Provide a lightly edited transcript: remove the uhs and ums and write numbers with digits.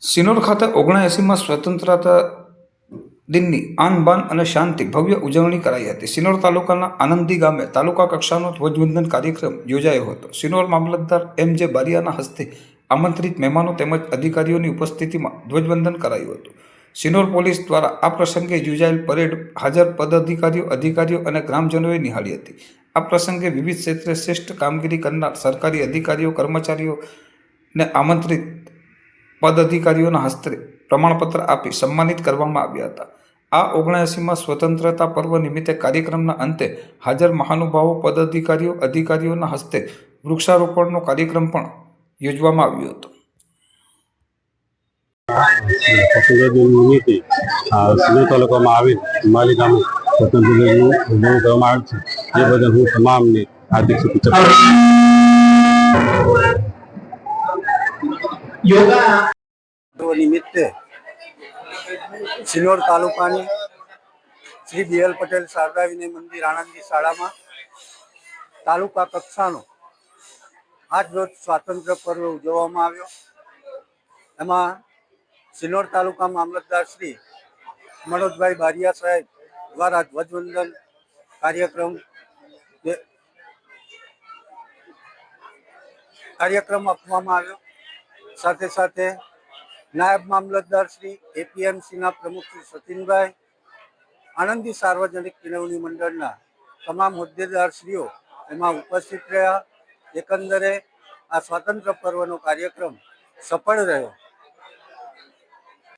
સિનોર ખાતે 79માં સ્વતંત્રતા દિનની આન બાન અને શાનથી ભવ્ય ઉજવણી કરાઈ હતી. સિનોર તાલુકાના આનંદી ગામે તાલુકા કક્ષાનો ધ્વજવંદન કાર્યક્રમ યોજાયો હતો. સિનોર મામલતદાર એમ.જે. બારિયાના હસ્તે આમંત્રિત મહેમાનો તેમજ અધિકારીઓની ઉપસ્થિતિમાં ધ્વજવંદન કરાયું હતું. સિનોર પોલીસ દ્વારા આ પ્રસંગે યોજાયેલ પરેડ હાજર પદાધિકારીઓ, અધિકારીઓ અને ગ્રામજનોએ નિહાળી હતી. આ પ્રસંગે વિવિધ ક્ષેત્રે શ્રેષ્ઠ કામગીરી કરનાર સરકારી અધિકારીઓ, કર્મચારીઓને આમંત્રિત પદાધિકારીઓના હસ્તે પ્રમાણપત્ર આપી સન્માનિત કરવામાં આવ્યા હતા. આ 79માં સ્વતંત્રતા પર્વ નિમિત્તે કાર્યક્રમના અંતે હાજર મહાનુભાવો, પદાધિકારીઓ, અધિકારીઓના હસ્તે વૃક્ષારોપણનો કાર્યક્રમ પણ યોજવામાં આવ્યો હતો. સ્વતંત્ર દિન નિમિત્તે સિનોર તાલુકામાં આવેલ હિમાલી ગામે સ્વતંત્ર દિનની ઉજવણી કરવામાં આવે છે. એ બદલ હું તમામને હાર્દિક શુભેચ્છા નિમિત્તે સિનોર તાલુકાની શ્રી બી.એલ. પટેલ શારદા વિનય મંદિર આણંદી શાળામાં તાલુકા કક્ષાનો આજ રોજ સ્વાતંત્ર્ય પર્વ ઉજવવામાં આવ્યો. એમાં સિનોર તાલુકા મામલતદાર શ્રી મનોજભાઈ બારિયા સાહેબ દ્વારા ધ્વજવંદન કાર્યક્રમ આપવામાં આવ્યો. સાથે સાથે નાયબ મામલતદાર શ્રી એપીએમસીના પ્રમુખ શ્રી સચિનભાઈ, આણંદી સાર્વજનિક કેળવણી મંડળના તમામ હોદ્દેદારશ્રીઓ એમાં ઉપસ્થિત રહ્યા. એકંદરે આ સ્વાતંત્ર્ય પર્વનો કાર્યક્રમ સફળ રહ્યો.